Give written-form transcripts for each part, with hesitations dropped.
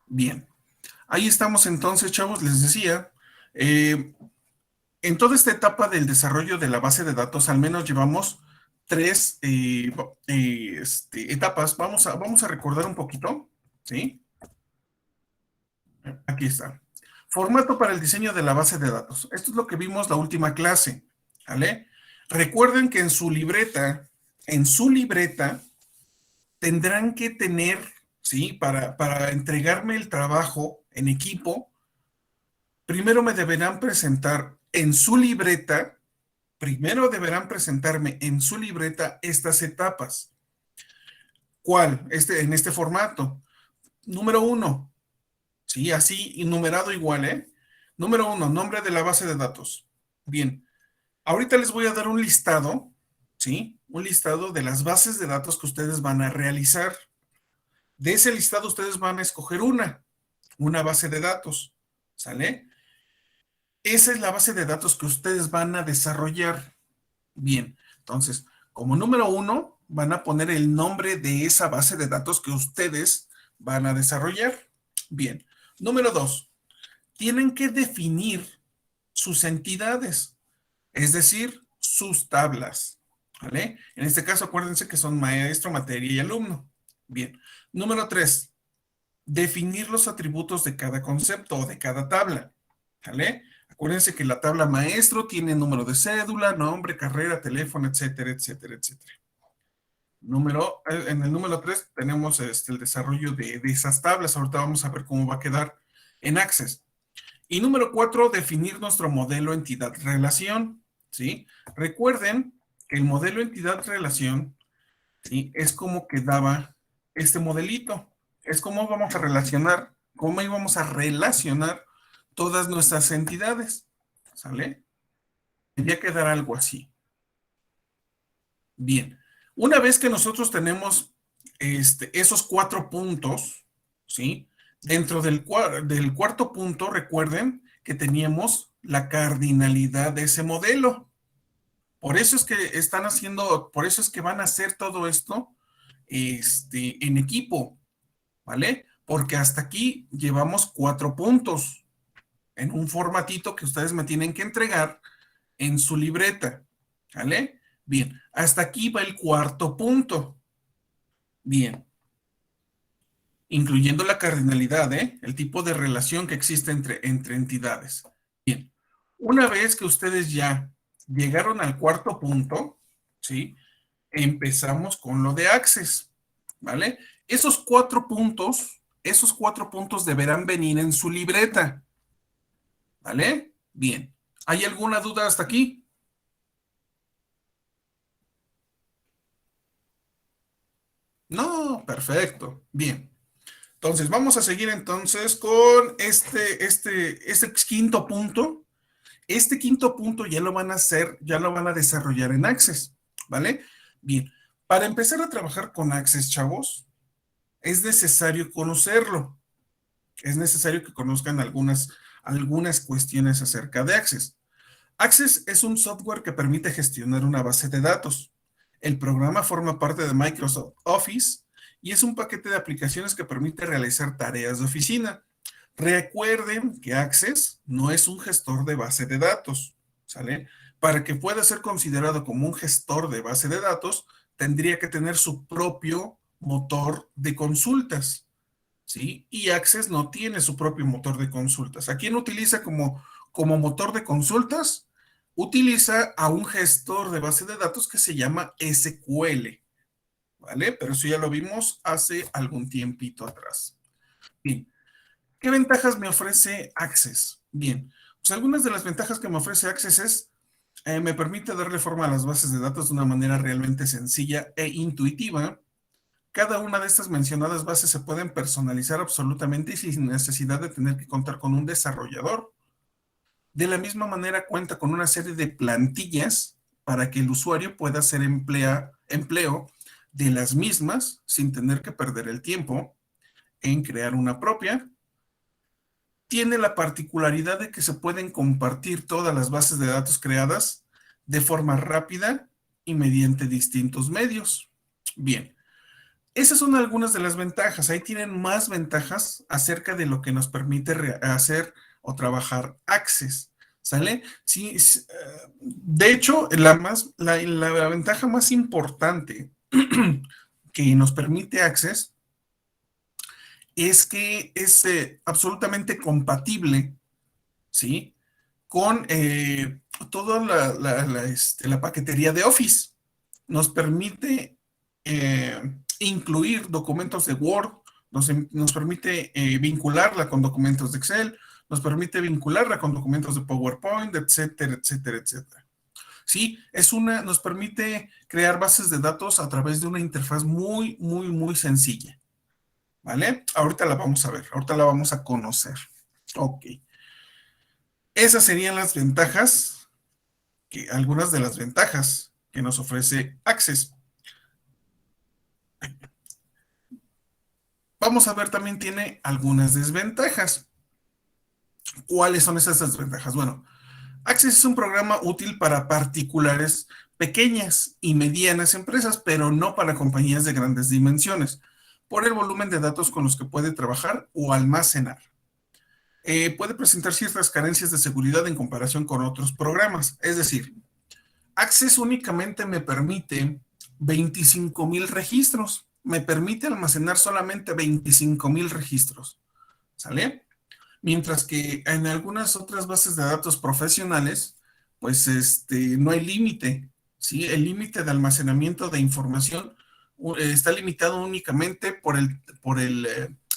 Bien, ahí estamos entonces, chavos, les decía, eh, en toda esta etapa del desarrollo de la base de datos, al menos llevamos tres etapas. Vamos a recordar un poquito, ¿sí? Aquí está. Formato para el diseño de la base de datos. Esto es lo que vimos la última clase, ¿vale? Recuerden que en su libreta, tendrán que tener, ¿sí? Para entregarme el trabajo en equipo, primero me deberán presentar en su libreta, primero deberán presentarme en su libreta estas etapas. ¿Cuál? En este formato. Número uno, ¿sí? Así, y numerado igual, ¿eh? Número uno, nombre de la base de datos. Bien, ahorita les voy a dar un listado, ¿sí? Un listado de las bases de datos que ustedes van a realizar. De ese listado ustedes van a escoger una base de datos, ¿sale? Esa es la base de datos que ustedes van a desarrollar. Bien, entonces, como número uno, van a poner el nombre de esa base de datos que ustedes van a desarrollar. Bien, número dos, tienen que definir sus entidades, es decir, sus tablas, ¿vale? En este caso, acuérdense que son maestro, materia y alumno. Bien, número tres, definir los atributos de cada concepto o de cada tabla, ¿vale? Acuérdense que la tabla maestro tiene número de cédula, nombre, carrera, teléfono, etcétera, etcétera, etcétera. En el número 3 tenemos el desarrollo de esas tablas. Ahorita vamos a ver cómo va a quedar en Access. Y número 4, definir nuestro modelo entidad-relación, ¿sí? Recuerden que el modelo entidad-relación, ¿sí? Es como quedaba este modelito. Es cómo vamos a relacionar, cómo íbamos a relacionar todas nuestras entidades, ¿sale? Debería quedar algo así. Bien, una vez que nosotros tenemos esos 4 puntos, ¿sí? Dentro del cuarto punto, recuerden que teníamos la cardinalidad de ese modelo. Por eso es que por eso es que van a hacer todo esto en equipo, ¿vale? Porque hasta aquí llevamos 4 puntos en un formatito que ustedes me tienen que entregar en su libreta, ¿vale? Bien, hasta aquí va el cuarto punto. Bien, incluyendo la cardinalidad, ¿eh? El tipo de relación que existe entre entidades. Bien, una vez que ustedes ya llegaron al cuarto punto, ¿sí? Empezamos con lo de Access, ¿vale? Esos cuatro puntos deberán venir en su libreta, ¿vale? Bien. ¿Hay alguna duda hasta aquí? No, perfecto. Bien. Entonces, vamos a seguir entonces con este quinto punto. Este quinto punto ya lo van a hacer, ya lo van a desarrollar en Access, ¿vale? Bien, para empezar a trabajar con Access, chavos, es necesario conocerlo. Es necesario que conozcan algunas cuestiones acerca de Access. Access es un software que permite gestionar una base de datos. El programa forma parte de Microsoft Office y es un paquete de aplicaciones que permite realizar tareas de oficina. Recuerden que Access no es un gestor de base de datos, ¿sale? Para que pueda ser considerado como un gestor de base de datos, tendría que tener su propio motor de consultas, ¿sí? Y Access no tiene su propio motor de consultas. ¿A quién utiliza como motor de consultas? Utiliza a un gestor de base de datos que se llama SQL, ¿vale? Pero eso ya lo vimos hace algún tiempito atrás. Bien, ¿qué ventajas me ofrece Access? Bien, pues algunas de las ventajas que me ofrece Access es, me permite darle forma a las bases de datos de una manera realmente sencilla e intuitiva. Cada una de estas mencionadas bases se pueden personalizar absolutamente y sin necesidad de tener que contar con un desarrollador. De la misma manera, cuenta con una serie de plantillas para que el usuario pueda hacer empleo de las mismas sin tener que perder el tiempo en crear una propia. Tiene la particularidad de que se pueden compartir todas las bases de datos creadas de forma rápida y mediante distintos medios. Bien. Esas son algunas de las ventajas. Ahí tienen más ventajas acerca de lo que nos permite hacer o trabajar Access. ¿Sale? Sí, de hecho, la ventaja más importante que nos permite Access es que es absolutamente compatible, ¿sí? Con toda la paquetería de Office. Nos permite incluir documentos de Word, nos permite vincularla con documentos de Excel, nos permite vincularla con documentos de PowerPoint, etcétera, etcétera, etcétera. Sí, nos permite crear bases de datos a través de una interfaz muy, muy, muy sencilla. ¿Vale? Ahorita la vamos a ver, ahorita la vamos a conocer. Ok. Esas serían las ventajas, algunas de las ventajas que nos ofrece Access. Vamos a ver, también tiene algunas desventajas. ¿Cuáles son esas desventajas? Bueno, Access es un programa útil para particulares pequeñas y medianas empresas, pero no para compañías de grandes dimensiones, por el volumen de datos con los que puede trabajar o almacenar. Puede presentar ciertas carencias de seguridad en comparación con otros programas. Es decir, Access únicamente me permite 25,000 registros. Me permite almacenar solamente 25,000 registros. ¿Sale? Mientras que en algunas otras bases de datos profesionales, pues no hay límite, ¿sí? El límite de almacenamiento de información está limitado únicamente por el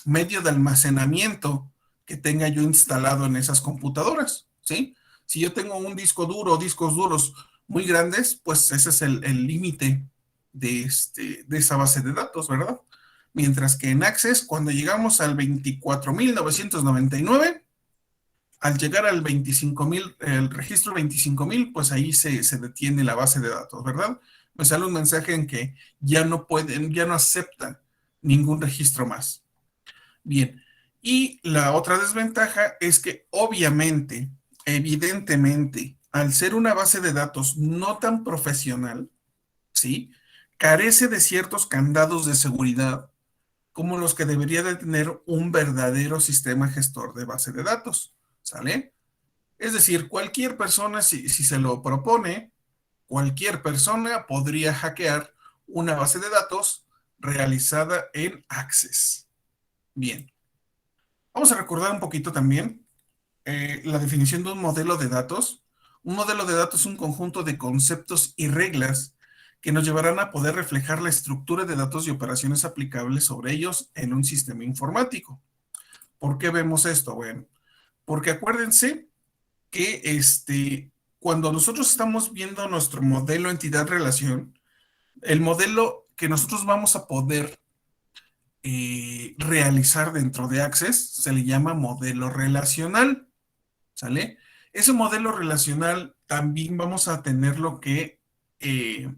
medio de almacenamiento que tenga yo instalado en esas computadoras, ¿sí? Si yo tengo un disco duro o discos duros muy grandes, pues ese es el límite de esa base de datos, ¿verdad? Mientras que en Access, cuando llegamos al 24,999, al llegar al 25,000, el registro 25,000, pues ahí se detiene la base de datos, ¿verdad? Me sale un mensaje en que ya no pueden, ya no aceptan ningún registro más. Bien, y la otra desventaja es que obviamente, evidentemente, al ser una base de datos no tan profesional, ¿sí? Carece de ciertos candados de seguridad como los que debería de tener un verdadero sistema gestor de base de datos, ¿sale? Es decir, cualquier persona, si se lo propone, cualquier persona podría hackear una base de datos realizada en Access. Bien, vamos a recordar un poquito también la definición de un modelo de datos. Un modelo de datos es un conjunto de conceptos y reglas que nos llevarán a poder reflejar la estructura de datos y operaciones aplicables sobre ellos en un sistema informático. ¿Por qué vemos esto? Bueno, porque acuérdense que cuando nosotros estamos viendo nuestro modelo entidad-relación, el modelo que nosotros vamos a poder realizar dentro de Access se le llama modelo relacional, ¿sale? Ese modelo relacional también vamos a tenerlo que eh,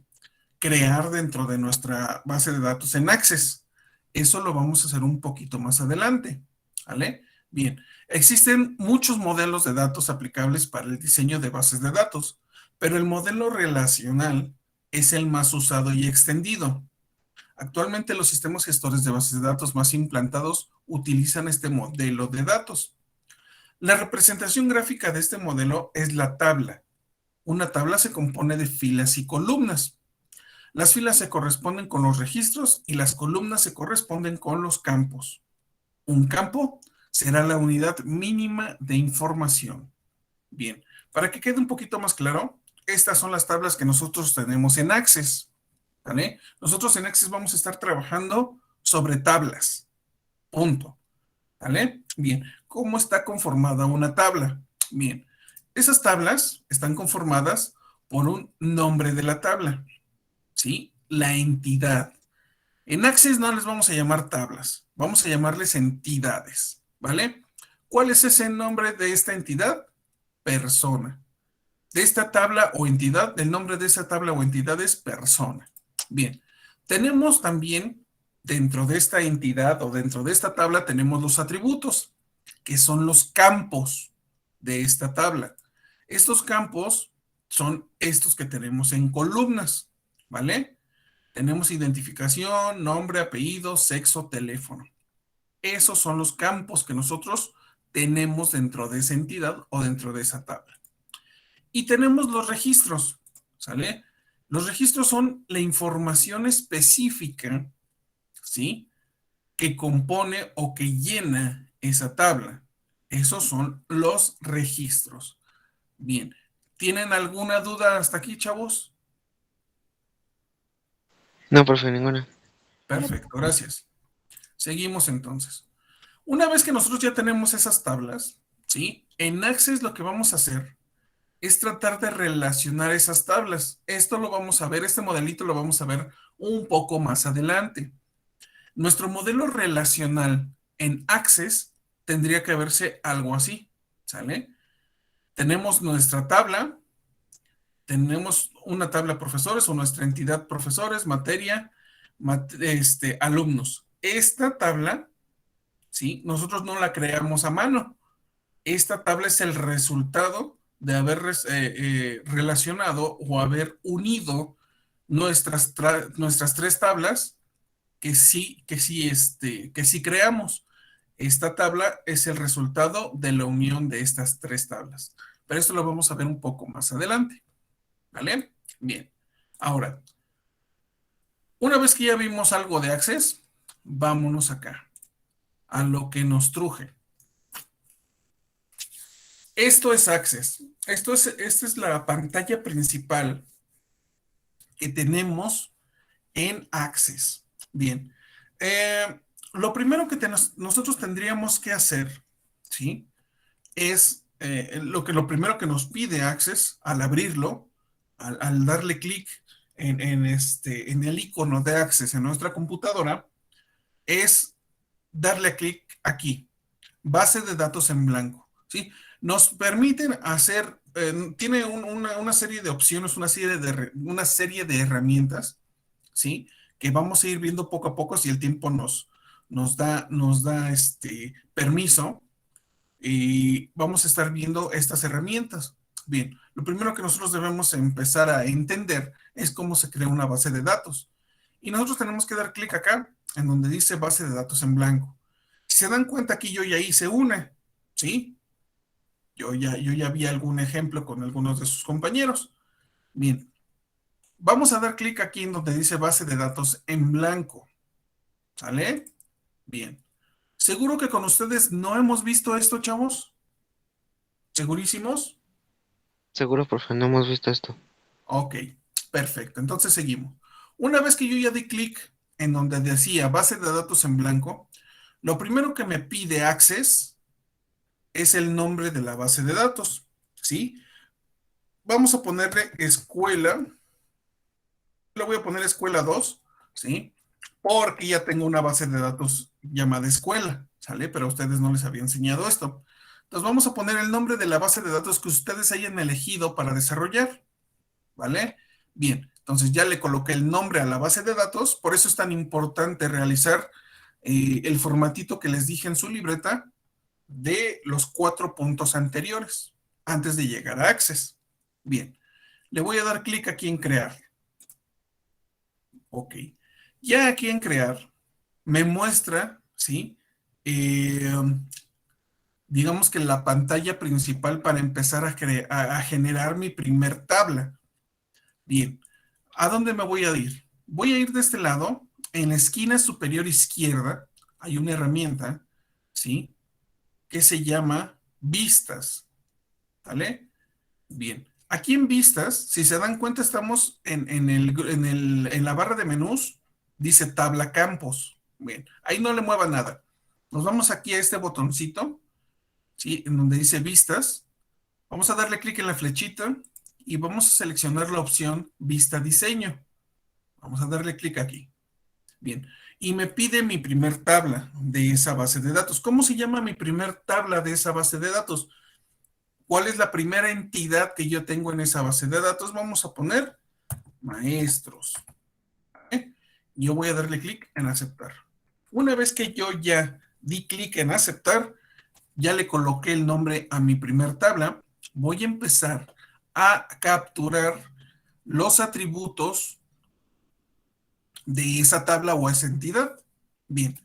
crear dentro de nuestra base de datos en Access. Eso lo vamos a hacer un poquito más adelante, ¿vale? Bien, existen muchos modelos de datos aplicables para el diseño de bases de datos, pero el modelo relacional es el más usado y extendido. Actualmente los sistemas gestores de bases de datos más implantados utilizan este modelo de datos. La representación gráfica de este modelo es la tabla. Una tabla se compone de filas y columnas. Las filas se corresponden con los registros y las columnas se corresponden con los campos. Un campo será la unidad mínima de información. Bien, para que quede un poquito más claro, estas son las tablas que nosotros tenemos en Access, ¿vale? Nosotros en Access vamos a estar trabajando sobre tablas, punto, ¿vale? Bien, ¿cómo está conformada una tabla? Bien, esas tablas están conformadas por un nombre de la tabla, ¿sí? La entidad. En Access no les vamos a llamar tablas, vamos a llamarles entidades, ¿vale? ¿Cuál es ese nombre de esta entidad? Persona. De esta tabla o entidad, el nombre de esa tabla o entidad es persona. Bien, tenemos también dentro de esta entidad o dentro de esta tabla tenemos los atributos, que son los campos de esta tabla. Estos campos son estos que tenemos en columnas, ¿vale? Tenemos identificación, nombre, apellido, sexo, teléfono. Esos son los campos que nosotros tenemos dentro de esa entidad o dentro de esa tabla. Y tenemos los registros, ¿sale? Los registros son la información específica, ¿sí? Que compone o que llena esa tabla. Esos son los registros. Bien, ¿tienen alguna duda hasta aquí, chavos? No, profe, ninguna. Perfecto, gracias. Seguimos entonces. Una vez que nosotros ya tenemos esas tablas, ¿sí? En Access lo que vamos a hacer es tratar de relacionar esas tablas. Esto lo vamos a ver, este modelito lo vamos a ver un poco más adelante. Nuestro modelo relacional en Access tendría que verse algo así, ¿sale? Tenemos nuestra tabla, tenemos una tabla profesores o nuestra entidad profesores, materia, alumnos. Esta tabla, ¿sí? Nosotros no la creamos a mano. Esta tabla es el resultado de haber relacionado o haber unido nuestras tres tablas que sí creamos. Esta tabla es el resultado de la unión de estas tres tablas. Pero esto lo vamos a ver un poco más adelante. ¿Vale? Bien. Ahora, una vez que ya vimos algo de Access, vámonos acá, a lo que nos truje. Esto es Access. Esta es la pantalla principal que tenemos en Access. Bien. Lo primero que nosotros tendríamos que hacer, ¿sí? Es lo primero que nos pide Access al abrirlo, al darle clic en el icono de Access en nuestra computadora, es darle clic aquí, base de datos en blanco, ¿sí? Nos permiten hacer, tiene una serie de opciones, una serie de herramientas, ¿sí? Que vamos a ir viendo poco a poco si el tiempo nos da permiso y vamos a estar viendo estas herramientas. Bien, lo primero que nosotros debemos empezar a entender es cómo se crea una base de datos. Y nosotros tenemos que dar clic acá, en donde dice base de datos en blanco. Si se dan cuenta aquí, yo ya hice una, ¿sí? Yo ya vi algún ejemplo con algunos de sus compañeros. Bien, vamos a dar clic aquí en donde dice base de datos en blanco, ¿sale? Bien. ¿Seguro que con ustedes no hemos visto esto, chavos? ¿Segurísimos? Seguro, profe, no hemos visto esto. Ok, perfecto. Entonces seguimos. Una vez que yo ya di clic en donde decía base de datos en blanco, lo primero que me pide Access es el nombre de la base de datos, ¿sí? Vamos a ponerle escuela, le voy a poner escuela 2, ¿sí? Porque ya tengo una base de datos llamada escuela, ¿sale? Pero a ustedes no les había enseñado esto. Entonces vamos a poner el nombre de la base de datos que ustedes hayan elegido para desarrollar. ¿Vale? Bien, entonces ya le coloqué el nombre a la base de datos, por eso es tan importante realizar el formatito que les dije en su libreta de los 4 puntos anteriores, antes de llegar a Access. Bien, le voy a dar clic aquí en crear. Ok, ya aquí en crear me muestra, ¿sí? Eh, digamos que la pantalla principal para empezar a generar mi primer tabla. Bien, ¿a dónde me voy a ir? Voy a ir de este lado. En la esquina superior izquierda hay una herramienta, ¿sí? Que se llama vistas, ¿vale? Bien. Aquí en vistas, si se dan cuenta, estamos en la barra de menús, dice tabla campos. Bien, ahí no le mueva nada. Nos vamos aquí a este botoncito, ¿sí? En donde dice vistas. Vamos a darle clic en la flechita y vamos a seleccionar la opción vista diseño. Vamos a darle clic aquí. Bien. Y me pide mi primer tabla de esa base de datos. ¿Cómo se llama mi primer tabla de esa base de datos? ¿Cuál es la primera entidad que yo tengo en esa base de datos? Vamos a poner maestros. ¿Eh? Yo voy a darle clic en aceptar. Una vez que yo ya di clic en aceptar, ya le coloqué el nombre a mi primer tabla, voy a empezar a capturar los atributos de esa tabla o esa entidad. Bien,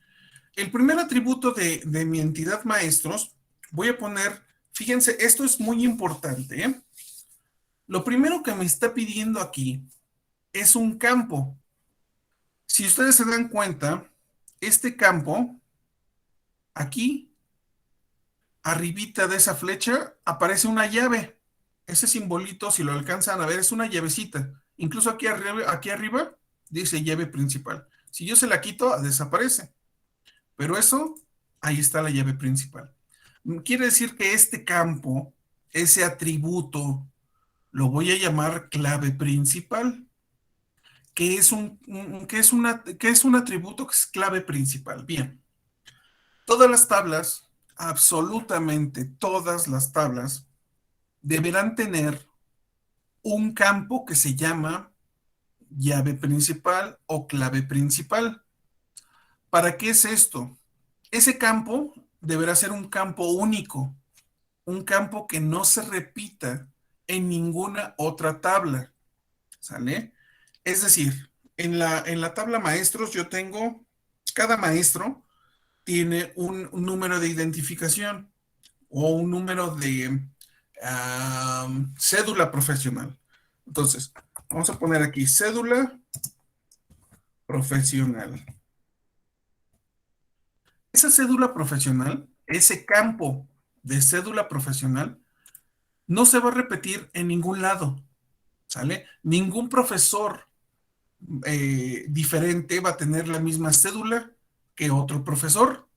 el primer atributo de mi entidad maestros, voy a poner, fíjense, esto es muy importante, ¿eh? Lo primero que me está pidiendo aquí es un campo. Si ustedes se dan cuenta, este campo, aquí, arribita de esa flecha, aparece una llave. Ese simbolito, si lo alcanzan a ver, es una llavecita. Incluso aquí arriba dice llave principal. Si yo se la quito, desaparece. Pero eso, ahí está la llave principal. Quiere decir que este campo, ese atributo, lo voy a llamar clave principal, que es que es un atributo que es clave principal. Bien, todas las tablas, absolutamente todas las tablas, deberán tener un campo que se llama llave principal o clave principal. ¿Para qué es esto? Ese campo deberá ser un campo único, un campo que no se repita en ninguna otra tabla, ¿sale? Es decir, en la tabla maestros yo tengo, cada maestro tiene un número de identificación o un número de cédula profesional. Entonces, vamos a poner aquí cédula profesional. Esa cédula profesional, ese campo de cédula profesional, no se va a repetir en ningún lado, ¿sale? Ningún profesor diferente va a tener la misma cédula que otro profesor.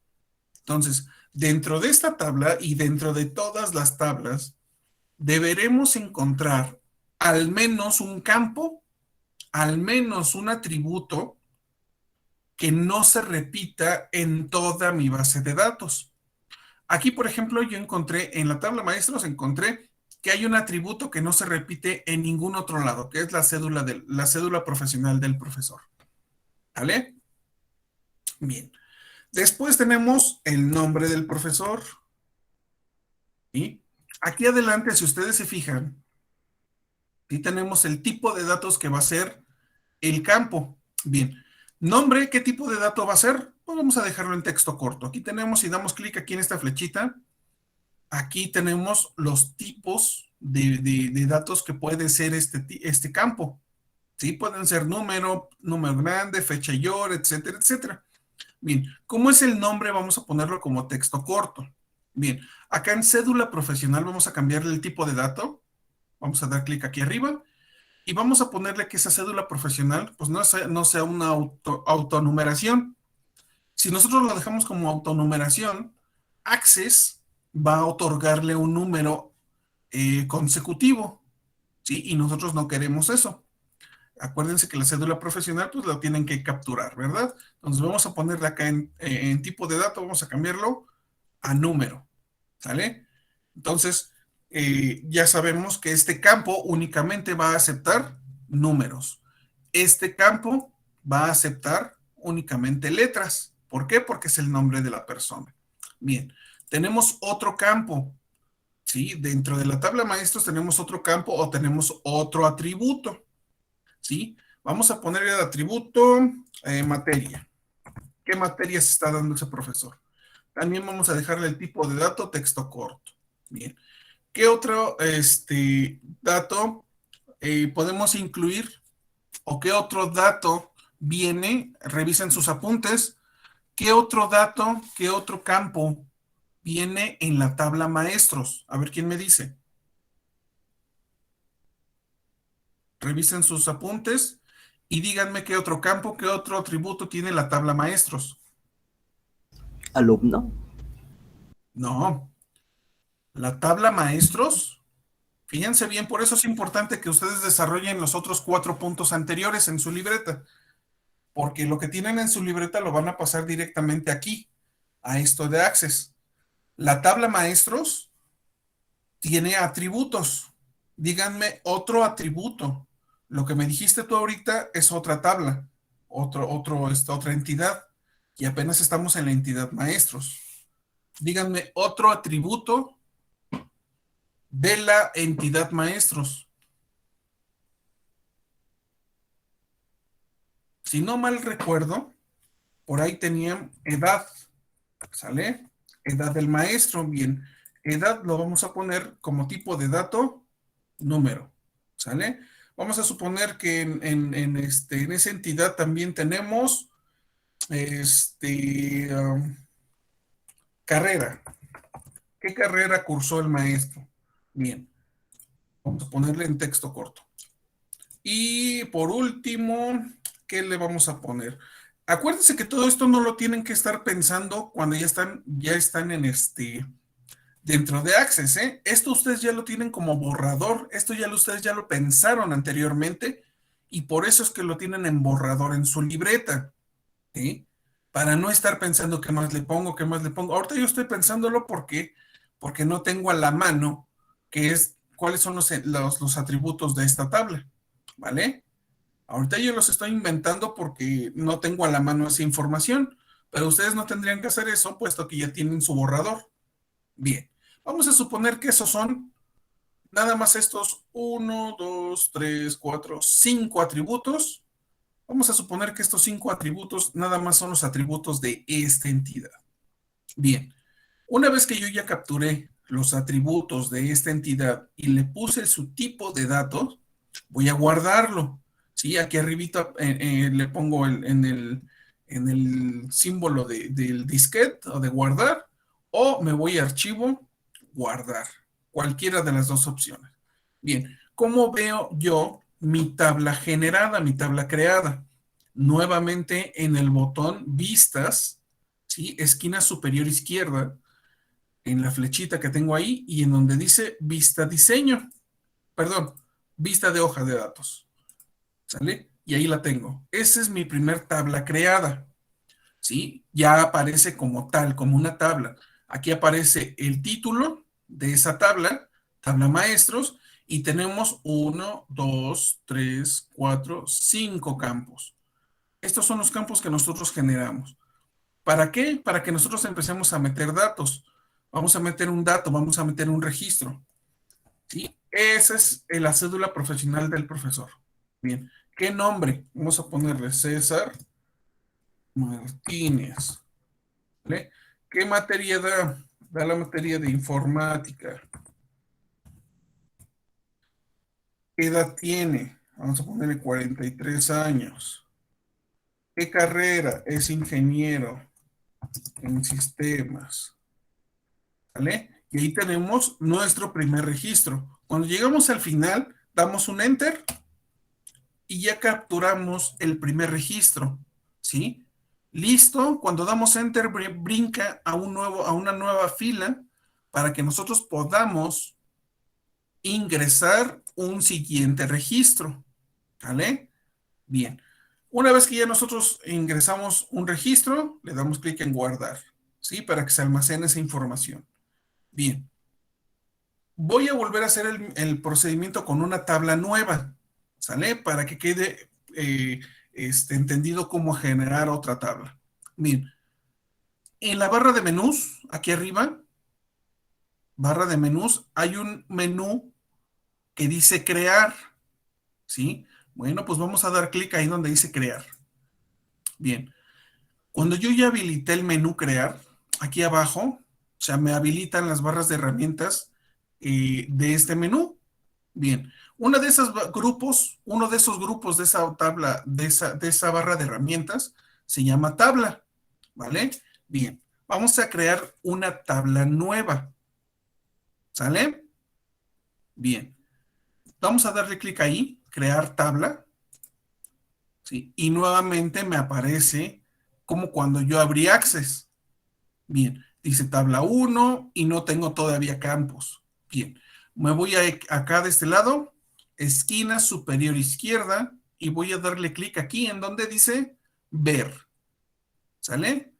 Entonces, dentro de esta tabla y dentro de todas las tablas, deberemos encontrar al menos un campo, al menos un atributo que no se repita en toda mi base de datos. Aquí, por ejemplo, yo encontré en la tabla maestros, encontré que hay un atributo que no se repite en ningún otro lado, que es la cédula profesional del profesor. ¿Vale? Bien. Después tenemos el nombre del profesor. Y aquí adelante, si ustedes se fijan, aquí tenemos el tipo de datos que va a ser el campo. Bien. Nombre, ¿qué tipo de dato va a ser? Pues vamos a dejarlo en texto corto. Aquí tenemos, si damos clic aquí en esta flechita, aquí tenemos los tipos de datos que puede ser este campo. ¿Sí? Pueden ser número grande, fecha y hora, etcétera, etcétera. Bien, ¿cómo es el nombre? Vamos a ponerlo como texto corto. Bien, acá en cédula profesional vamos a cambiarle el tipo de dato. Vamos a dar clic aquí arriba y vamos a ponerle que esa cédula profesional pues no sea una autonumeración. Si nosotros lo dejamos como autonumeración, Access va a otorgarle un número consecutivo, ¿sí? Y nosotros no queremos eso. Acuérdense que la cédula profesional pues la tienen que capturar, ¿verdad? Entonces vamos a ponerle acá en tipo de dato, vamos a cambiarlo a número, ¿sale? Entonces, ya sabemos que este campo únicamente va a aceptar números. Este campo va a aceptar únicamente letras. ¿Por qué? Porque es el nombre de la persona. Bien, tenemos otro campo, ¿sí? Dentro de la tabla maestros tenemos otro campo o tenemos otro atributo, ¿sí? Vamos a ponerle el atributo materia. ¿Qué materia se está dando ese profesor? También vamos a dejarle el tipo de dato texto corto. Bien. ¿Qué otro dato podemos incluir o qué otro dato viene? Revisen sus apuntes. ¿Qué otro dato, qué otro campo viene en la tabla maestros? A ver quién me dice. Revisen sus apuntes y díganme qué otro campo, qué otro atributo tiene la tabla maestros. Alumno. No, la tabla maestros, fíjense bien, por eso es importante que ustedes desarrollen los otros 4 puntos anteriores en su libreta, porque lo que tienen en su libreta lo van a pasar directamente aquí, a esto de Access. La tabla maestros tiene atributos. Díganme otro atributo. Lo que me dijiste tú ahorita es otra tabla, otra entidad, y apenas estamos en la entidad maestros. Díganme otro atributo de la entidad maestros. Si no mal recuerdo, por ahí tenían edad, ¿sale? Edad del maestro, bien. Edad lo vamos a poner como tipo de dato, número, ¿sale? Vamos a suponer que en esa entidad también tenemos carrera. ¿Qué carrera cursó el maestro? Bien, vamos a ponerle en texto corto. Y por último, ¿qué le vamos a poner? Acuérdense que todo esto no lo tienen que estar pensando cuando ya están dentro de Access, ¿eh? Esto ustedes ya lo tienen como borrador, esto ustedes ya lo pensaron anteriormente y por eso es que lo tienen en borrador en su libreta, ¿sí? Para no estar pensando qué más le pongo, qué más le pongo. Ahorita yo estoy pensándolo porque no tengo a la mano cuáles son los atributos de esta tabla, ¿vale? Ahorita yo los estoy inventando porque no tengo a la mano esa información, pero ustedes no tendrían que hacer eso puesto que ya tienen su borrador. Bien, vamos a suponer que esos son nada más estos uno, 2, 3, 4, 5 atributos. Vamos a suponer que estos 5 atributos nada más son los atributos de esta entidad. Bien, una vez que yo ya capturé los atributos de esta entidad y le puse su tipo de datos, voy a guardarlo. ¿Sí? Aquí arribita le pongo en el símbolo del disquete o de guardar, o me voy a archivo, guardar, cualquiera de las dos opciones. Bien, ¿cómo veo yo mi tabla generada, mi tabla creada? Nuevamente en el botón vistas, ¿sí? Esquina superior izquierda, en la flechita que tengo ahí y en donde dice vista diseño, perdón, vista de hoja de datos, ¿sale? Y ahí la tengo. Esa es mi primer tabla creada, ¿sí? Ya aparece como tal, como una tabla. Aquí aparece el título de esa tabla, tabla maestros, y tenemos uno, dos, tres, cuatro, cinco campos. Estos son los campos que nosotros generamos. ¿Para qué? Para que nosotros empecemos a meter datos. Vamos a meter un dato, vamos a meter un registro. ¿Sí? Esa es la cédula profesional del profesor. Bien. ¿Qué nombre? Vamos a ponerle César Martínez. ¿Vale? ¿Qué materia da? Da la materia de informática. ¿Qué edad tiene? Vamos a ponerle 43 años. ¿Qué carrera? Es ingeniero en sistemas. ¿Vale? Y ahí tenemos nuestro primer registro. Cuando llegamos al final, damos un enter y ya capturamos el primer registro, ¿sí? Listo, cuando damos enter brinca a una nueva fila para que nosotros podamos ingresar un siguiente registro, ¿vale? Bien. Una vez que ya nosotros ingresamos un registro, le damos clic en guardar, ¿sí? Para que se almacene esa información. Bien. Voy a volver a hacer el procedimiento con una tabla nueva, ¿sale? Para que quede entendido cómo generar otra tabla. Bien, en la barra de menús, aquí arriba, barra de menús, hay un menú que dice crear, ¿sí? Bueno, pues vamos a dar clic ahí donde dice crear. Bien, cuando yo ya habilité el menú crear, aquí abajo, o sea, me habilitan las barras de herramientas de este menú. Bien, uno de esos grupos de esa tabla, de esa barra de herramientas, se llama tabla, ¿vale? Bien, vamos a crear una tabla nueva, ¿sale? Bien, vamos a darle clic ahí, crear tabla, ¿sí? Y nuevamente me aparece como cuando yo abrí Access. Bien, dice tabla 1 y no tengo todavía campos. Bien, me voy acá de este lado, esquina superior izquierda, y voy a darle clic aquí en donde dice ver. ¿Sale?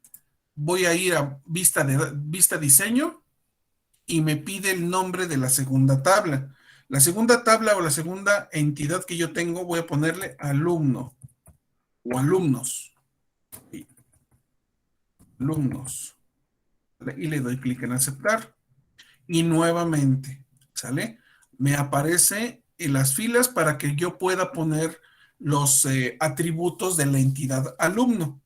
Voy a ir a vista diseño y me pide el nombre de la segunda tabla. La segunda tabla o la segunda entidad que yo tengo, voy a ponerle alumno o alumnos. Sí, alumnos. Y le doy clic en aceptar. Y nuevamente, ¿sale? Me aparece en las filas para que yo pueda poner los atributos de la entidad alumno.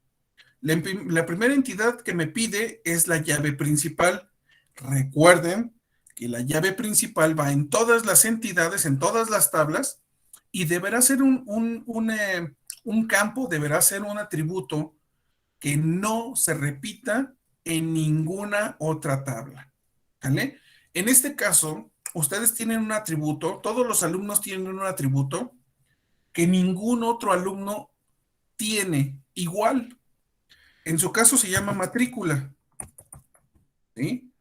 La primera entidad que me pide es la llave principal. Recuerden que la llave principal va en todas las entidades, en todas las tablas, y deberá ser un campo, deberá ser un atributo que no se repita en ninguna otra tabla. ¿Vale? En este caso, ustedes tienen un atributo, todos los alumnos tienen un atributo que ningún otro alumno tiene igual. En su caso se llama matrícula. ¿Sí?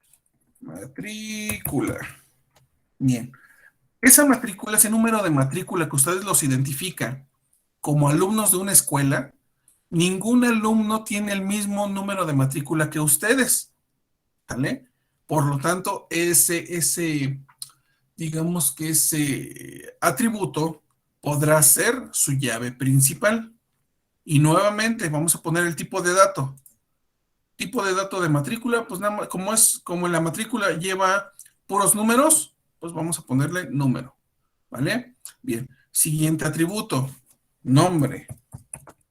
Matrícula. Bien. Esa matrícula, ese número de matrícula que ustedes los identifican como alumnos de una escuela, ningún alumno tiene el mismo número de matrícula que ustedes. ¿Vale? Por lo tanto, digamos que ese atributo podrá ser su llave principal. Y nuevamente vamos a poner el tipo de dato. Tipo de dato de matrícula, pues nada más, como la matrícula lleva puros números, pues vamos a ponerle número, ¿vale? Bien, siguiente atributo, nombre,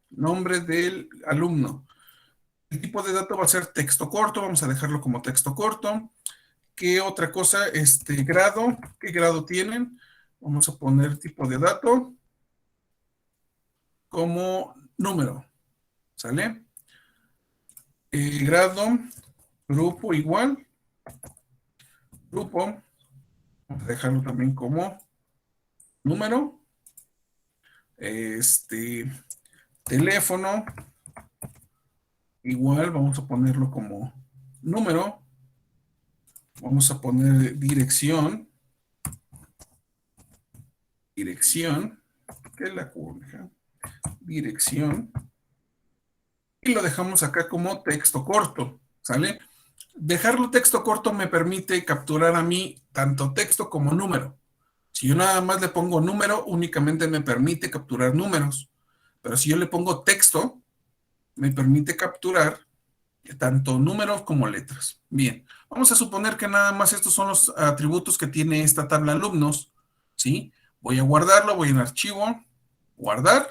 nombre del alumno. El tipo de dato va a ser texto corto, vamos a dejarlo como texto corto. ¿Qué otra cosa? Grado, ¿qué grado tienen? Vamos a poner tipo de dato como número, ¿sale? Grado, grupo igual, grupo, vamos a dejarlo también como número, teléfono, igual vamos a ponerlo como número, vamos a poner dirección, que es la curva, dirección, y lo dejamos acá como texto corto, ¿sale? Dejarlo texto corto me permite capturar a mí tanto texto como número. Si yo nada más le pongo número, únicamente me permite capturar números. Pero si yo le pongo texto, me permite capturar tanto números como letras. Bien, vamos a suponer que nada más estos son los atributos que tiene esta tabla alumnos. ¿Sí? Voy a guardarlo, voy en archivo, guardar,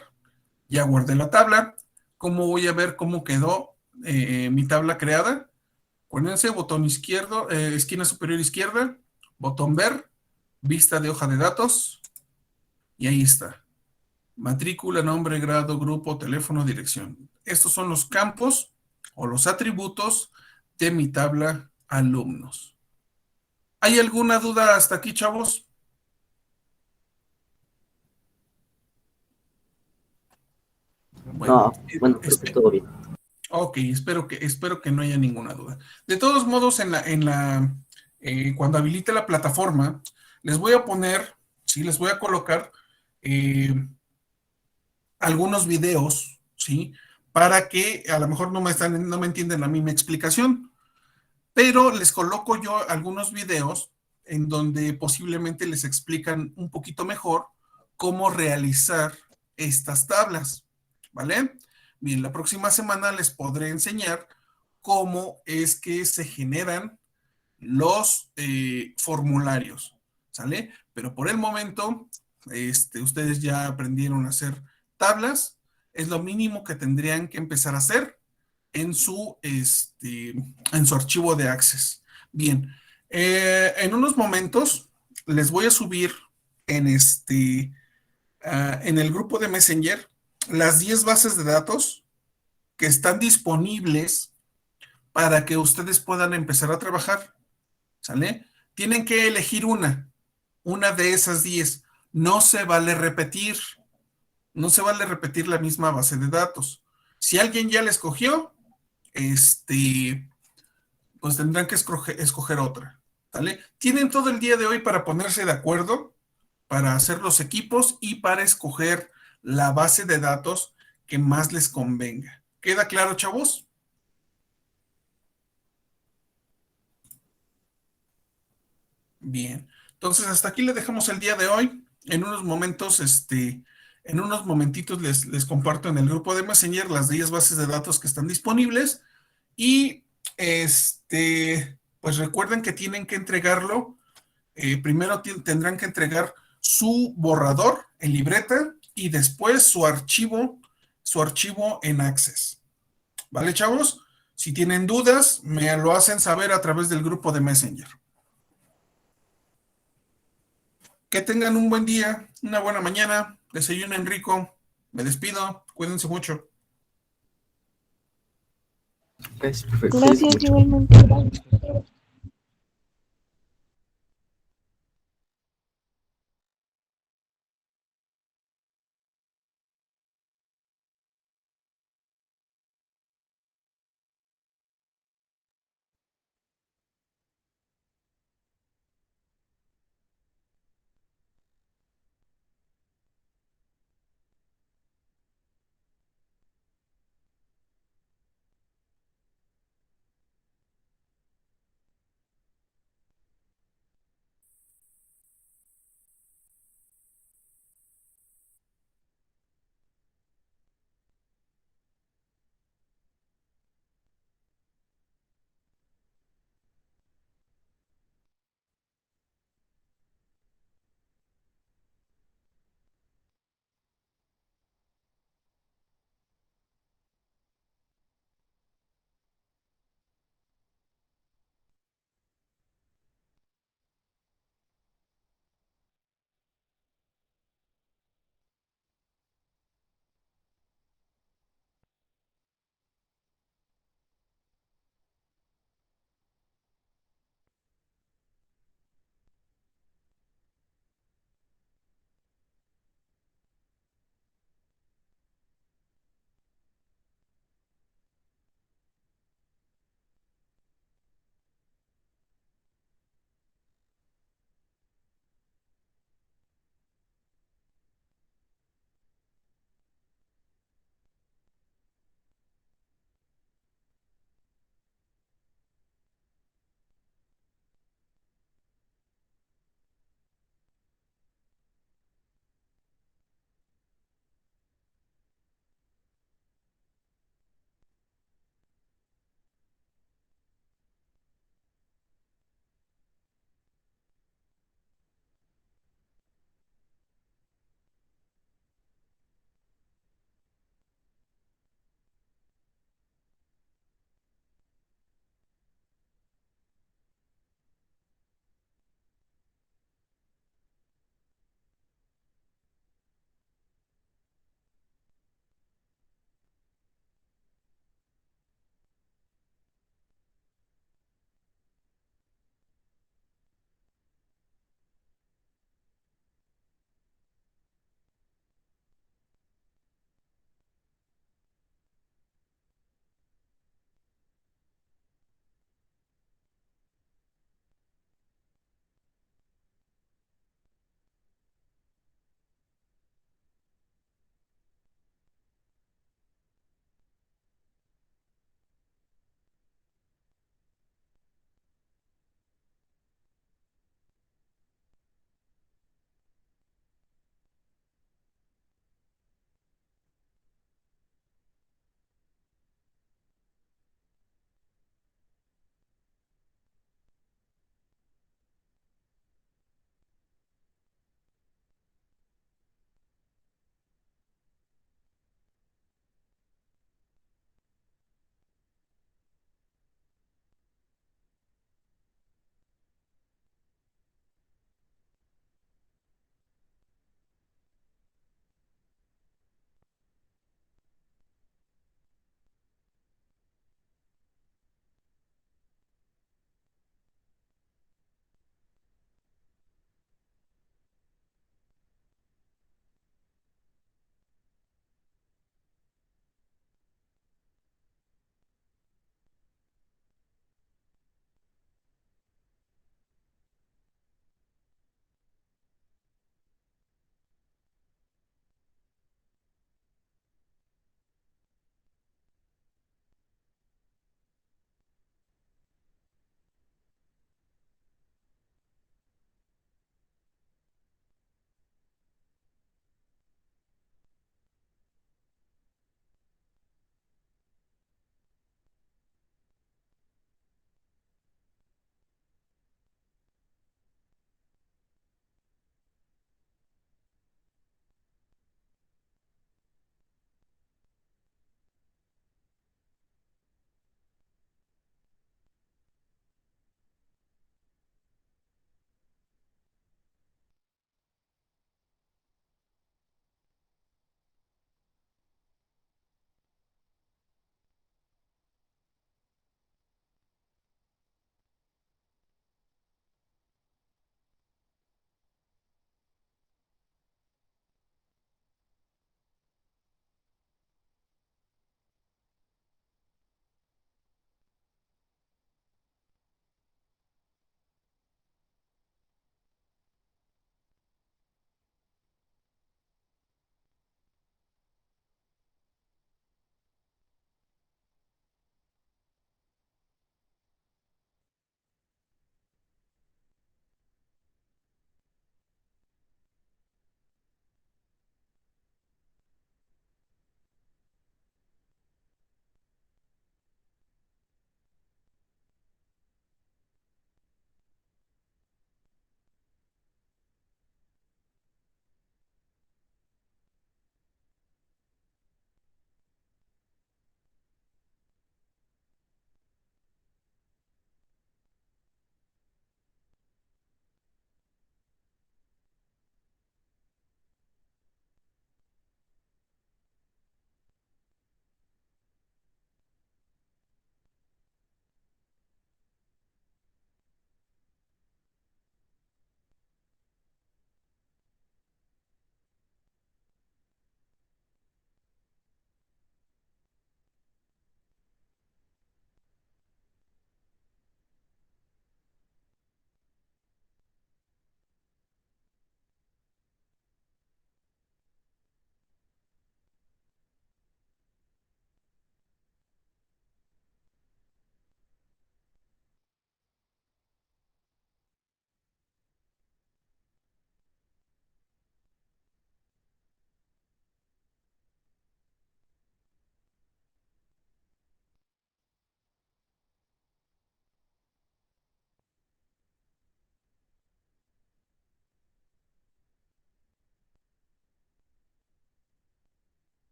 ya guardé la tabla. ¿Cómo voy a ver cómo quedó mi tabla creada? Acuérdense, botón izquierdo, esquina superior izquierda, botón ver, vista de hoja de datos, y ahí está. Matrícula, nombre, grado, grupo, teléfono, dirección. Estos son los campos o los atributos de mi tabla alumnos. ¿Hay alguna duda hasta aquí, chavos? Bueno, No, bueno, creo que todo bien. ok, espero que no haya ninguna duda. De todos modos, cuando habilite la plataforma, les voy a poner, sí, les voy a colocar eh, algunos videos, ¿sí? Para que a lo mejor no me entienden a mí mi explicación, pero les coloco yo algunos videos en donde posiblemente les explican un poquito mejor cómo realizar estas tablas, ¿vale? Bien, la próxima semana les podré enseñar cómo es que se generan los formularios, ¿sale? Pero por el momento, ustedes ya aprendieron a hacer tablas, es lo mínimo que tendrían que empezar a hacer en su archivo de Access. Bien, en unos momentos les voy a subir en, en el grupo de Messenger las 10 bases de datos que están disponibles para que ustedes puedan empezar a trabajar. ¿Sale? Tienen que elegir una de esas 10. No se vale repetir, no se vale repetir la misma base de datos. Si alguien ya la escogió, pues tendrán que escoger otra, ¿sale? Tienen todo el día de hoy para ponerse de acuerdo, para hacer los equipos y para escoger la base de datos que más les convenga. ¿Queda claro, chavos? Bien, entonces hasta aquí le dejamos el día de hoy. En unos momentos, en unos momentitos les comparto en el grupo de Messenger las 10 bases de datos que están disponibles y pues recuerden que tienen que entregarlo. Primero tendrán que entregar su borrador en libreta y después su archivo en Access. ¿Vale, chavos? Si tienen dudas, me lo hacen saber a través del grupo de Messenger. Que tengan un buen día, una buena mañana, desayunen rico. Me despido, cuídense mucho. Gracias, profe. Gracias, Cuídate mucho. igualmente.